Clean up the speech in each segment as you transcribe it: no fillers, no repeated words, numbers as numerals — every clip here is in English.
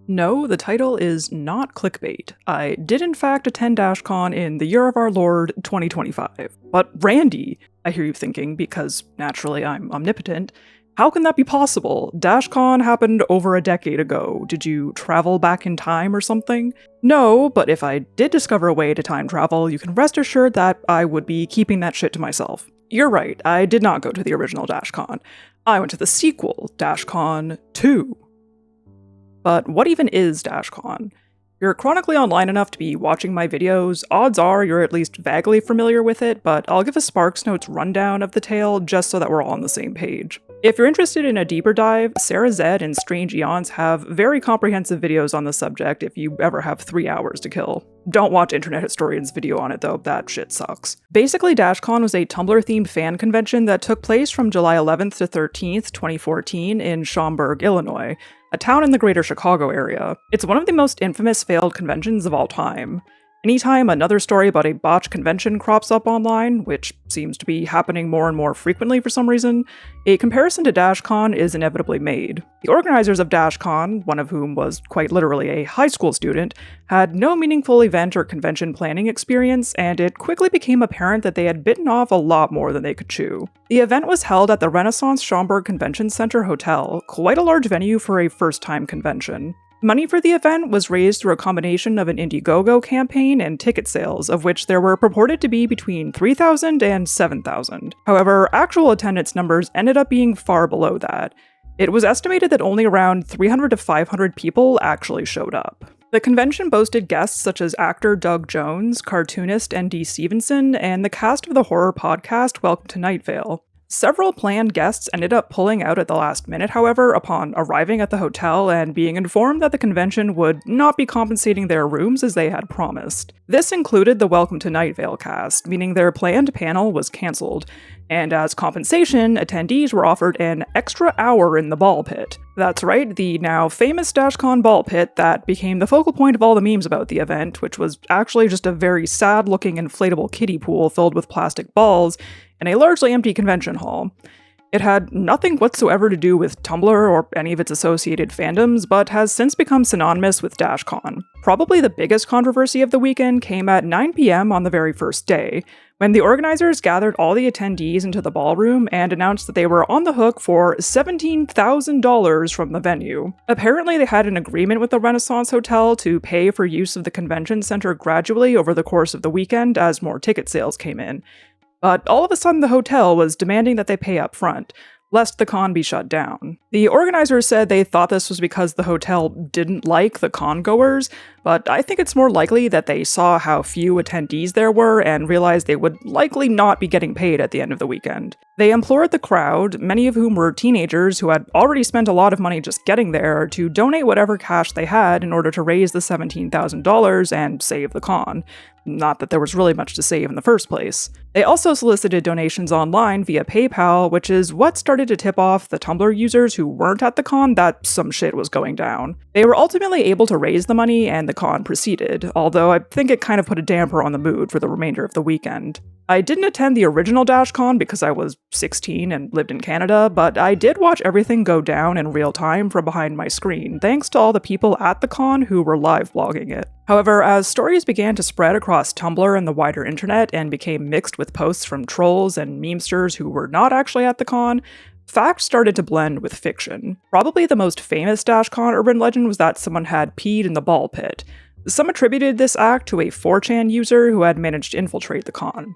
No, the title is not clickbait. I did in fact attend Dashcon in the year of our Lord 2025. But Randy, I hear you thinking, because naturally I'm omnipotent, how can that be possible? Dashcon happened over a decade ago. Did you travel back in time or something? No, but if I did discover a way to time travel, you can rest assured that I would be keeping that shit to myself. You're right, I did not go to the original Dashcon. I went to the sequel, Dashcon 2. But what even is Dashcon? You're chronically online enough to be watching my videos, odds are you're at least vaguely familiar with it, but I'll give a SparksNotes rundown of the tale just so that we're all on the same page. If you're interested in a deeper dive, Sarah Zed and Strange Eons have very comprehensive videos on the subject if you ever have 3 hours to kill. Don't watch Internet Historian's video on it though, that shit sucks. Basically, Dashcon was a Tumblr-themed fan convention that took place from July 11th to 13th, 2014 in Schaumburg, Illinois, a town in the greater Chicago area. It's one of the most infamous failed conventions of all time. Anytime another story about a botched convention crops up online, which seems to be happening more and more frequently for some reason, a comparison to Dashcon is inevitably made. The organizers of Dashcon, one of whom was quite literally a high school student, had no meaningful event or convention planning experience, and it quickly became apparent that they had bitten off a lot more than they could chew. The event was held at the Renaissance Schaumburg Convention Center Hotel, quite a large venue for a first-time convention. Money for the event was raised through a combination of an Indiegogo campaign and ticket sales, of which there were purported to be between 3,000 and 7,000. However, actual attendance numbers ended up being far below that. It was estimated that only around 300 to 500 people actually showed up. The convention boasted guests such as actor Doug Jones, cartoonist N.D. Stevenson, and the cast of the horror podcast Welcome to Night Vale. Several planned guests ended up pulling out at the last minute, however, upon arriving at the hotel and being informed that the convention would not be compensating their rooms as they had promised. This included the Welcome to Night Vale cast, meaning their planned panel was cancelled, and as compensation, attendees were offered an extra hour in the ball pit. That's right, the now famous Dashcon ball pit that became the focal point of all the memes about the event, which was actually just a very sad-looking inflatable kiddie pool filled with plastic balls, in a largely empty convention hall. It had nothing whatsoever to do with Tumblr or any of its associated fandoms, but has since become synonymous with Dashcon. Probably the biggest controversy of the weekend came at 9 p.m. on the very first day, when the organizers gathered all the attendees into the ballroom and announced that they were on the hook for $17,000 from the venue. Apparently, they had an agreement with the Renaissance Hotel to pay for use of the convention center gradually over the course of the weekend as more ticket sales came in. But all of a sudden the hotel was demanding that they pay up front, lest the con be shut down. The organizers said they thought this was because the hotel didn't like the con-goers, but I think it's more likely that they saw how few attendees there were and realized they would likely not be getting paid at the end of the weekend. They implored the crowd, many of whom were teenagers who had already spent a lot of money just getting there, to donate whatever cash they had in order to raise the $17,000 and save the con. Not that there was really much to save in the first place. They also solicited donations online via PayPal, which is what started to tip off the Tumblr users who weren't at the con that some shit was going down. They were ultimately able to raise the money and the con proceeded, although I think it kind of put a damper on the mood for the remainder of the weekend. I didn't attend the original Dashcon because I was 16 and lived in Canada, but I did watch everything go down in real time from behind my screen, thanks to all the people at the con who were live blogging it. However, as stories began to spread across Tumblr and the wider internet and became mixed with posts from trolls and memesters who were not actually at the con, fact started to blend with fiction. Probably the most famous Dashcon urban legend was that someone had peed in the ball pit. Some attributed this act to a 4chan user who had managed to infiltrate the con.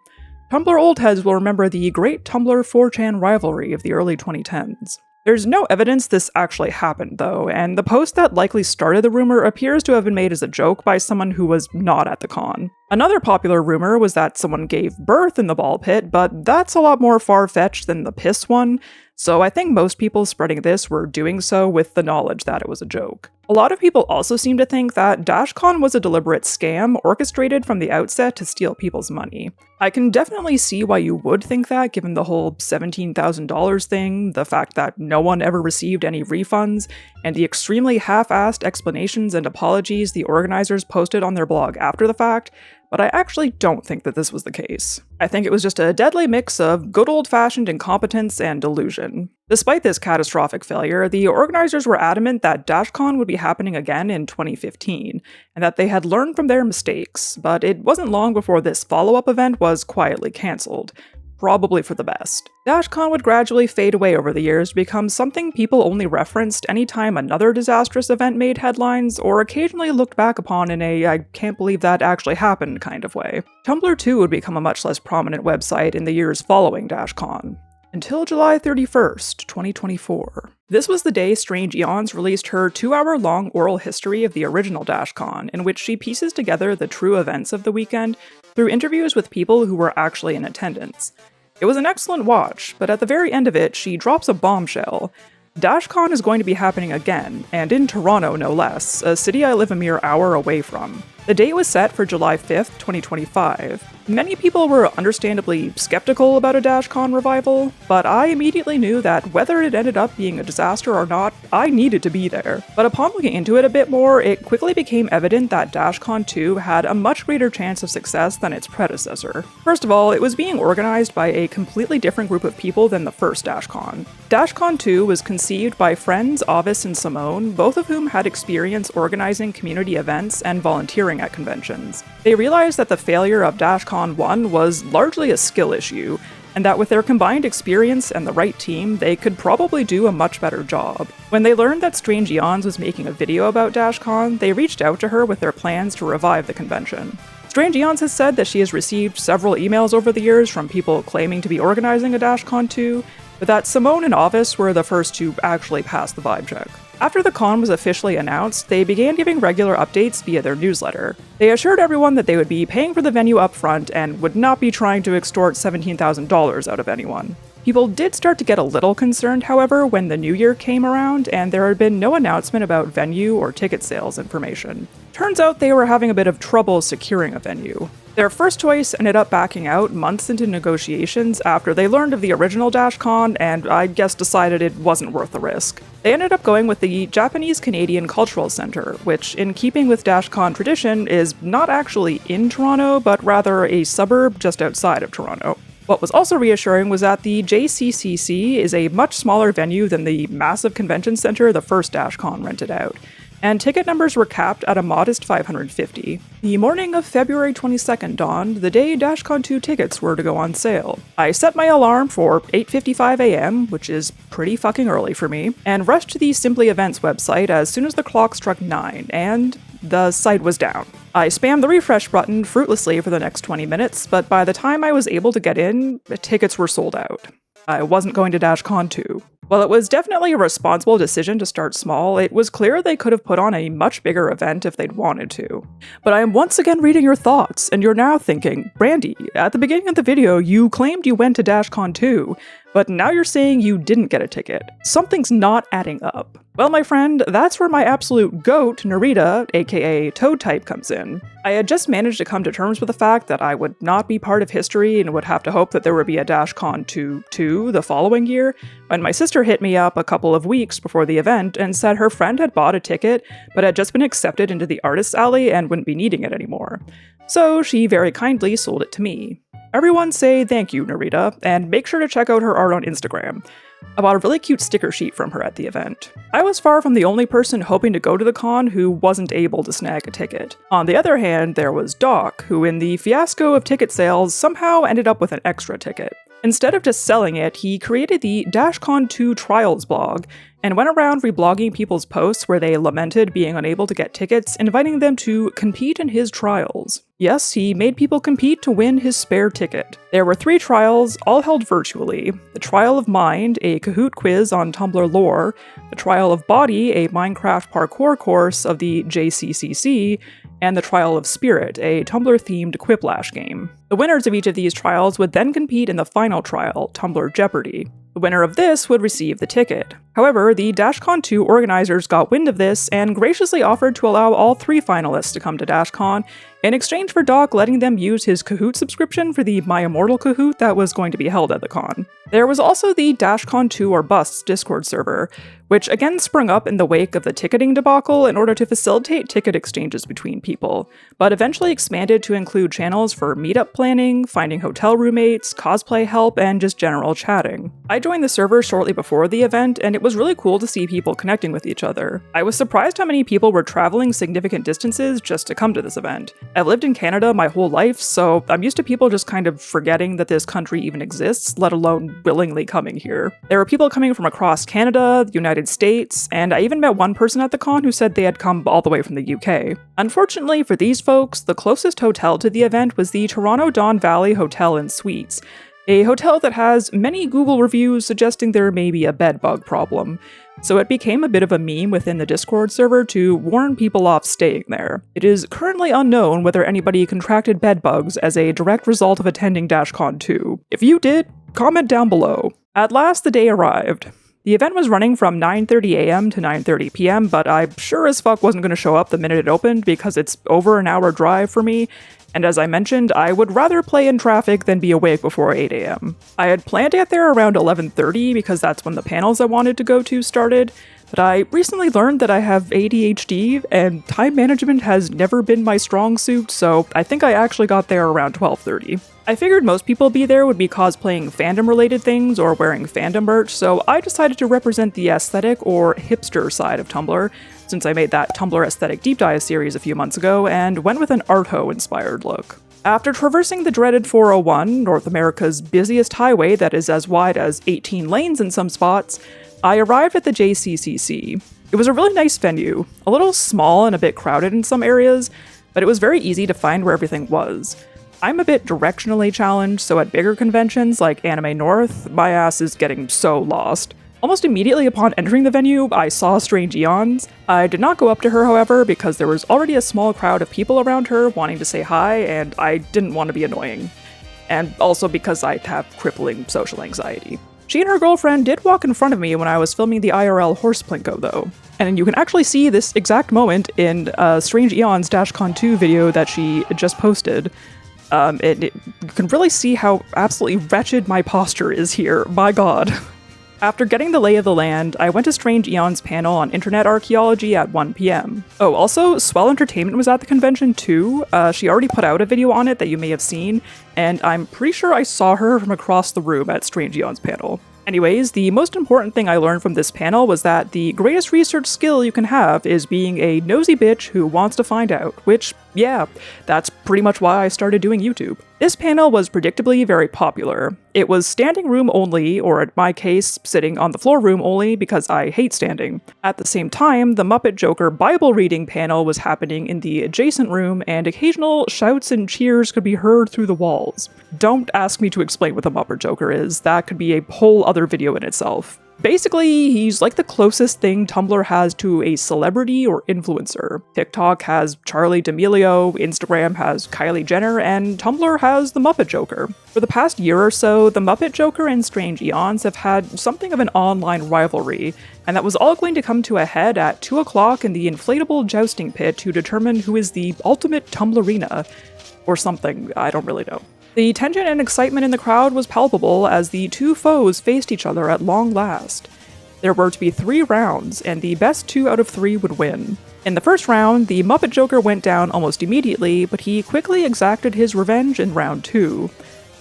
Tumblr old heads will remember the great Tumblr 4chan rivalry of the early 2010s. There's no evidence this actually happened, though, and the post that likely started the rumor appears to have been made as a joke by someone who was not at the con. Another popular rumor was that someone gave birth in the ball pit, but that's a lot more far-fetched than the piss one, so I think most people spreading this were doing so with the knowledge that it was a joke. A lot of people also seem to think that Dashcon was a deliberate scam orchestrated from the outset to steal people's money. I can definitely see why you would think that, given the whole $17,000 thing, the fact that no one ever received any refunds, and the extremely half-assed explanations and apologies the organizers posted on their blog after the fact, but I actually don't think that this was the case. I think it was just a deadly mix of good old-fashioned incompetence and delusion. Despite this catastrophic failure, the organizers were adamant that Dashcon would be happening again in 2015, and that they had learned from their mistakes, but it wasn't long before this follow-up event was quietly cancelled. Probably for the best. Dashcon would gradually fade away over the years to become something people only referenced anytime another disastrous event made headlines, or occasionally looked back upon in a "I can't believe that actually happened" kind of way. Tumblr too would become a much less prominent website in the years following Dashcon. Until July 31st, 2024. This was the day Strange Eons released her 2-hour-long oral history of the original Dashcon, in which she pieces together the true events of the weekend through interviews with people who were actually in attendance. It was an excellent watch, but at the very end of it, she drops a bombshell. Dashcon is going to be happening again, and in Toronto no less, a city I live a mere hour away from. The date was set for July 5th, 2025. Many people were understandably skeptical about a Dashcon revival, but I immediately knew that whether it ended up being a disaster or not, I needed to be there. But upon looking into it a bit more, it quickly became evident that Dashcon 2 had a much greater chance of success than its predecessor. First of all, it was being organized by a completely different group of people than the first Dashcon. Dashcon 2 was conceived by friends Avis and Simone, both of whom had experience organizing community events and volunteering at conventions. They realized that the failure of Dashcon 1 was largely a skill issue, and that with their combined experience and the right team, they could probably do a much better job. When they learned that Strange Eons was making a video about Dashcon, they reached out to her with their plans to revive the convention. Strange Eons has said that she has received several emails over the years from people claiming to be organizing a Dashcon 2, but that Simone and Avis were the first to actually pass the vibe check. After the con was officially announced, they began giving regular updates via their newsletter. They assured everyone that they would be paying for the venue upfront and would not be trying to extort $17,000 out of anyone. People did start to get a little concerned, however, when the new year came around and there had been no announcement about venue or ticket sales information. Turns out they were having a bit of trouble securing a venue. Their first choice ended up backing out months into negotiations after they learned of the original Dashcon and I guess decided it wasn't worth the risk. They ended up going with the Japanese-Canadian Cultural Centre, which, in keeping with Dashcon tradition, is not actually in Toronto, but rather a suburb just outside of Toronto. What was also reassuring was that the JCCC is a much smaller venue than the massive convention centre the first Dashcon rented out, and ticket numbers were capped at a modest 550. The morning of February 22nd dawned, the day Dashcon 2 tickets were to go on sale. I set my alarm for 8:55 a.m., which is pretty fucking early for me, and rushed to the Simply Events website as soon as the clock struck 9, and the site was down. I spammed the refresh button fruitlessly for the next 20 minutes, but by the time I was able to get in, the tickets were sold out. I wasn't going to Dashcon 2. While it was definitely a responsible decision to start small, it was clear they could have put on a much bigger event if they'd wanted to. But I am once again reading your thoughts, and you're now thinking, Brandy, at the beginning of the video, you claimed you went to Dashcon 2, but now you're saying you didn't get a ticket. Something's not adding up. Well, my friend, that's where my absolute GOAT, Narita, aka Toad Type, comes in. I had just managed to come to terms with the fact that I would not be part of history and would have to hope that there would be a Dashcon 2 the following year, when my sister hit me up a couple of weeks before the event and said her friend had bought a ticket, but had just been accepted into the Artists Alley and wouldn't be needing it anymore. So she very kindly sold it to me. Everyone say thank you, Narita, and make sure to check out her art on Instagram. I bought a really cute sticker sheet from her at the event. I was far from the only person hoping to go to the con who wasn't able to snag a ticket. On the other hand, there was Doc, who in the fiasco of ticket sales somehow ended up with an extra ticket. Instead of just selling it, he created the Dashcon 2 Trials blog, and went around reblogging people's posts where they lamented being unable to get tickets, inviting them to compete in his trials. Yes, he made people compete to win his spare ticket. There were 3 trials, all held virtually. The Trial of Mind, a Kahoot quiz on Tumblr lore, the Trial of Body, a Minecraft parkour course of the JCCC, and the Trial of Spirit, a Tumblr-themed Quiplash game. The winners of each of these trials would then compete in the final trial, Tumblr Jeopardy! The winner of this would receive the ticket. However, the Dashcon 2 organizers got wind of this and graciously offered to allow all 3 finalists to come to Dashcon in exchange for Doc letting them use his Kahoot subscription for the My Immortal Kahoot that was going to be held at the con. There was also the Dashcon 2 or Busts Discord server, which again sprung up in the wake of the ticketing debacle in order to facilitate ticket exchanges between people, but eventually expanded to include channels for meetup planning, finding hotel roommates, cosplay help, and just general chatting. I joined the server shortly before the event, and it was really cool to see people connecting with each other. I was surprised how many people were traveling significant distances just to come to this event. I've lived in Canada my whole life, so I'm used to people just kind of forgetting that this country even exists, let alone willingly coming here. There were people coming from across Canada, the United States, and I even met one person at the con who said they had come all the way from the UK. Unfortunately for these folks, the closest hotel to the event was the Toronto Don Valley Hotel and Suites, a hotel that has many Google reviews suggesting there may be a bed bug problem, so it became a bit of a meme within the Discord server to warn people off staying there. It is currently unknown whether anybody contracted bed bugs as a direct result of attending Dashcon 2. If you did, comment down below. At last the day arrived. The event was running from 9:30 a.m. to 9:30 p.m., but I sure as fuck wasn't going to show up the minute it opened because it's over an hour drive for me, and as I mentioned, I would rather play in traffic than be awake before 8 a.m. I had planned to get there around 11:30 because that's when the panels I wanted to go to started, but I recently learned that I have ADHD and time management has never been my strong suit, so I think I actually got there around 12:30. I figured most people be there would be cosplaying fandom-related things or wearing fandom merch, so I decided to represent the aesthetic or hipster side of Tumblr, since I made that Tumblr aesthetic deep dive series a few months ago, and went with an Arto-inspired look. After traversing the dreaded 401, North America's busiest highway that is as wide as 18 lanes in some spots, I arrived at the JCCC. It was a really nice venue, a little small and a bit crowded in some areas, but it was very easy to find where everything was. I'm a bit directionally challenged, so at bigger conventions like Anime North, my ass is getting so lost. Almost immediately upon entering the venue, I saw Strange Eons. I did not go up to her, however, because there was already a small crowd of people around her wanting to say hi, and I didn't want to be annoying. And also because I have crippling social anxiety. She and her girlfriend did walk in front of me when I was filming the IRL Horse Plinko, though. And you can actually see this exact moment in Strange Eons Dashcon 2 video that she just posted. You can really see how absolutely wretched my posture is here, my god. After getting the lay of the land, I went to Strange Eon's panel on internet archaeology at 1 p.m. Oh, also, Swell Entertainment was at the convention too. She already put out a video on it that you may have seen, and I'm pretty sure I saw her from across the room at Strange Eon's panel. Anyways, the most important thing I learned from this panel was that the greatest research skill you can have is being a nosy bitch who wants to find out, which, yeah, that's pretty much why I started doing YouTube. This panel was predictably very popular. It was standing room only, or in my case, sitting on the floor room only because I hate standing. At the same time, the Muppet Joker Bible reading panel was happening in the adjacent room, and occasional shouts and cheers could be heard through the walls. Don't ask me to explain what the Muppet Joker is, that could be a whole other video in itself. Basically, he's like the closest thing Tumblr has to a celebrity or influencer. TikTok has Charli D'Amelio, Instagram has Kylie Jenner, and Tumblr has the Muppet Joker. For the past year or so, the Muppet Joker and Strange Eons have had something of an online rivalry, and that was all going to come to a head at 2 o'clock in the inflatable jousting pit to determine who is the ultimate Tumblrina. Or something, I don't really know. The tension and excitement in the crowd was palpable as the two foes faced each other at long last. There were to be 3 rounds, and the best 2 out of 3 would win. In the first round, the Muppet Joker went down almost immediately, but he quickly exacted his revenge in round 2.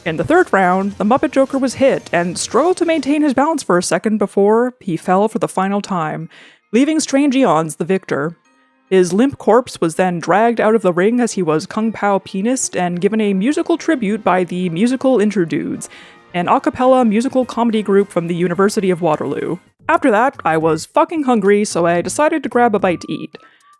In the third round, the Muppet Joker was hit and struggled to maintain his balance for a second before he fell for the final time, leaving Strange Eons the victor. His limp corpse was then dragged out of the ring as he was Kung Pao penised and given a musical tribute by the Musical Interdudes, an a cappella musical comedy group from the University of Waterloo. After that, I was fucking hungry, so I decided to grab a bite to eat.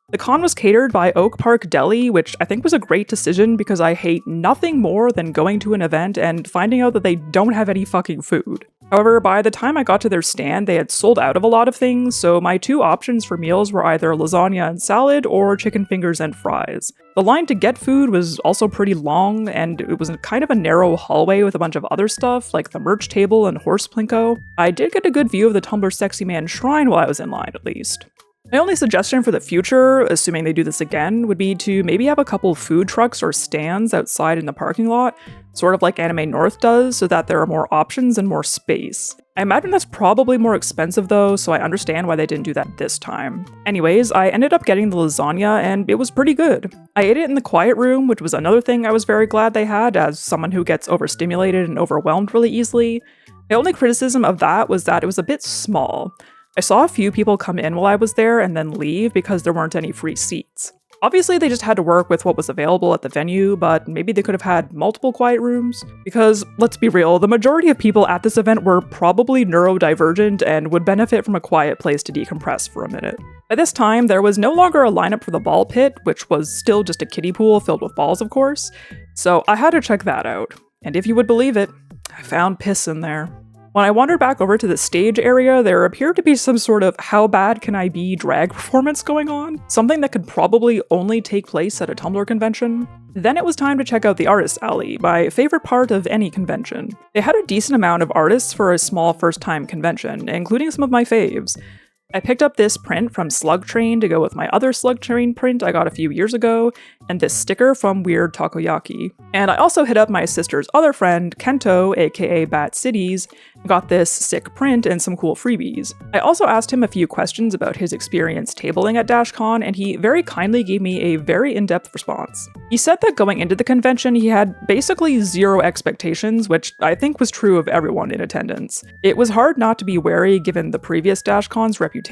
The con was catered by Oak Park Deli, which I think was a great decision because I hate nothing more than going to an event and finding out that they don't have any fucking food. However, by the time I got to their stand, they had sold out of a lot of things, so my two options for meals were either lasagna and salad or chicken fingers and fries. The line to get food was also pretty long, and it was kind of a narrow hallway with a bunch of other stuff, like the merch table and horse plinko. I did get a good view of the Tumblr Sexy Man shrine while I was in line, at least. My only suggestion for the future, assuming they do this again, would be to maybe have a couple food trucks or stands outside in the parking lot, sort of like Anime North does, so that there are more options and more space. I imagine that's probably more expensive though, so I understand why they didn't do that this time. Anyways, I ended up getting the lasagna and it was pretty good. I ate it in the quiet room, which was another thing I was very glad they had as someone who gets overstimulated and overwhelmed really easily. My only criticism of that was that it was a bit small. I saw a few people come in while I was there and then leave because there weren't any free seats. Obviously, they just had to work with what was available at the venue, but maybe they could have had multiple quiet rooms. Because, let's be real, the majority of people at this event were probably neurodivergent and would benefit from a quiet place to decompress for a minute. By this time, there was no longer a lineup for the ball pit, which was still just a kiddie pool filled with balls, of course, so I had to check that out. And if you would believe it, I found piss in there. When I wandered back over to the stage area, there appeared to be some sort of how bad can I be drag performance going on, something that could probably only take place at a Tumblr convention. Then it was time to check out the Artist Alley, my favorite part of any convention. They had a decent amount of artists for a small first-time convention, including some of my faves. I picked up this print from Slug Train to go with my other Slug Train print I got a few years ago, and this sticker from Weird Takoyaki. And I also hit up my sister's other friend, Kento, aka Bat Cities, and got this sick print and some cool freebies. I also asked him a few questions about his experience tabling at Dashcon, and he very kindly gave me a very in-depth response. He said that going into the convention, he had basically zero expectations, which I think was true of everyone in attendance. It was hard not to be wary given the previous Dashcon's reputation.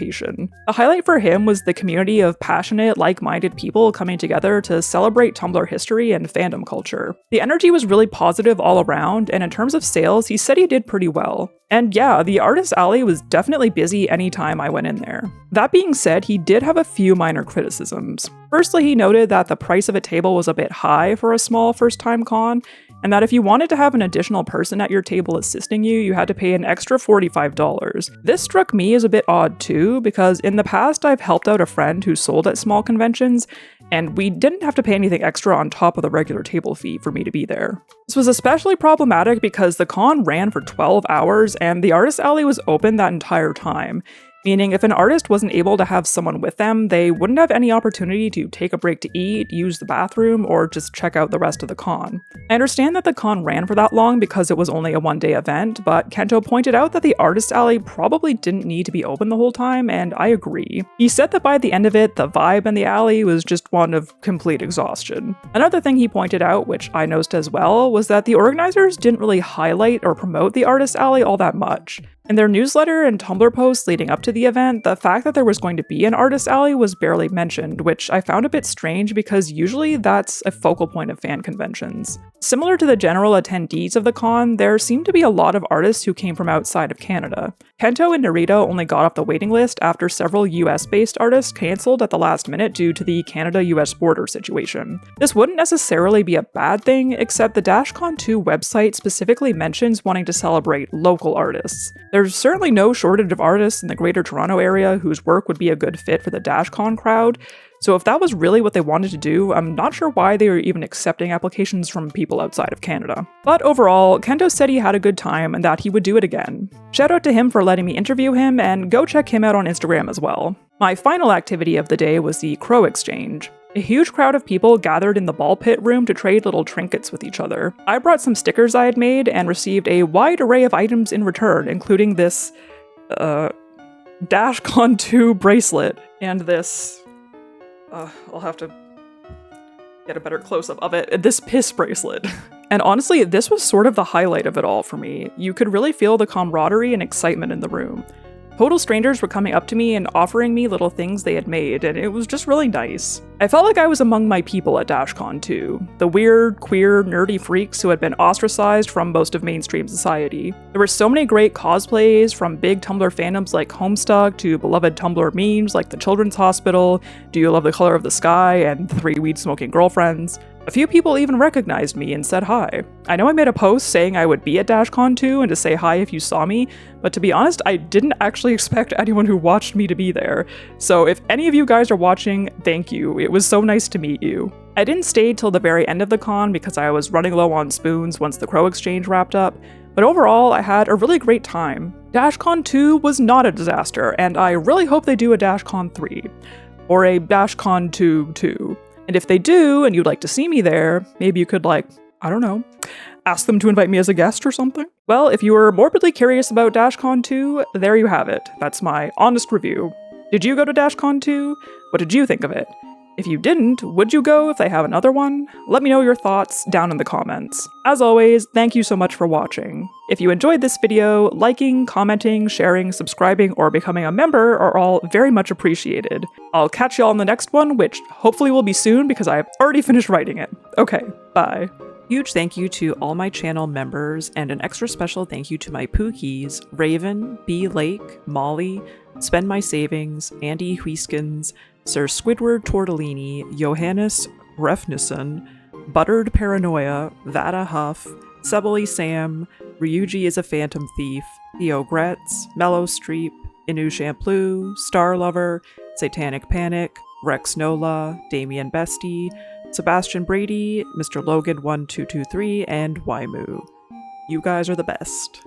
The highlight for him was the community of passionate, like-minded people coming together to celebrate Tumblr history and fandom culture. The energy was really positive all around, and in terms of sales, he said he did pretty well. And yeah, the Artist Alley was definitely busy anytime I went in there. That being said, he did have a few minor criticisms. Firstly, he noted that the price of a table was a bit high for a small first-time con, and that if you wanted to have an additional person at your table assisting you, you had to pay an extra $45. This struck me as a bit odd too, because in the past I've helped out a friend who sold at small conventions, and we didn't have to pay anything extra on top of the regular table fee for me to be there. This was especially problematic because the con ran for 12 hours and the Artist Alley was open that entire time. Meaning if an artist wasn't able to have someone with them, they wouldn't have any opportunity to take a break to eat, use the bathroom, or just check out the rest of the con. I understand that the con ran for that long because it was only a one-day event, but Kento pointed out that the Artist Alley probably didn't need to be open the whole time, and I agree. He said that by the end of it, the vibe in the alley was just one of complete exhaustion. Another thing he pointed out, which I noticed as well, was that the organizers didn't really highlight or promote the Artist Alley all that much. In their newsletter and Tumblr posts leading up to the event, the fact that there was going to be an Artist Alley was barely mentioned, which I found a bit strange because usually that's a focal point of fan conventions. Similar to the general attendees of the con, there seemed to be a lot of artists who came from outside of Canada. Kento and Narita only got off the waiting list after several US-based artists cancelled at the last minute due to the Canada-US border situation. This wouldn't necessarily be a bad thing, except the Dashcon 2 website specifically mentions wanting to celebrate local artists. There's certainly no shortage of artists in the Greater Toronto area whose work would be a good fit for the Dashcon crowd, so if that was really what they wanted to do, I'm not sure why they were even accepting applications from people outside of Canada. But overall, Kento said he had a good time and that he would do it again. Shout out to him for letting me interview him, and go check him out on Instagram as well. My final activity of the day was the Crow Exchange. A huge crowd of people gathered in the ball pit room to trade little trinkets with each other. I brought some stickers I had made and received a wide array of items in return, including this, Dashcon 2 bracelet, and this, I'll have to get a better close-up of it, this piss bracelet. And honestly, this was sort of the highlight of it all for me. You could really feel the camaraderie and excitement in the room. Total strangers were coming up to me and offering me little things they had made, and it was just really nice. I felt like I was among my people at Dashcon too, the weird, queer, nerdy freaks who had been ostracized from most of mainstream society. There were so many great cosplays, from big Tumblr fandoms like Homestuck to beloved Tumblr memes like the Children's Hospital, Do You Love the Color of the Sky, and 3 weed-smoking girlfriends. A few people even recognized me and said hi. I know I made a post saying I would be at Dashcon 2 and to say hi if you saw me, but to be honest, I didn't actually expect anyone who watched me to be there. So if any of you guys are watching, thank you. It was so nice to meet you. I didn't stay till the very end of the con because I was running low on spoons once the Crow Exchange wrapped up, but overall I had a really great time. Dashcon 2 was not a disaster, and I really hope they do a Dashcon 3. Or a Dashcon 2 too. And if they do, and you'd like to see me there, maybe you could, like, I don't know, ask them to invite me as a guest or something? Well, if you were morbidly curious about Dashcon 2, there you have it. That's my honest review. Did you go to Dashcon 2? What did you think of it? If you didn't, would you go if they have another one? Let me know your thoughts down in the comments. As always, thank you so much for watching. If you enjoyed this video, liking, commenting, sharing, subscribing, or becoming a member are all very much appreciated. I'll catch y'all in the next one, which hopefully will be soon because I've already finished writing it. Okay, bye. Huge thank you to all my channel members, and an extra special thank you to my Pookies, Raven, B. Lake, Molly, Spend My Savings, Andy Huiskins, Sir Squidward Tortellini, Johannes Refnison, Buttered Paranoia, Vada Huff, Sebely Sam, Ryuji is a Phantom Thief, Theo Gretz, Mellow Streep, Inu Shampoo, Star Lover, Satanic Panic, Rex Nola, Damian Bestie, Sebastian Brady, Mr. Logan 1223, and Waimu. You guys are the best.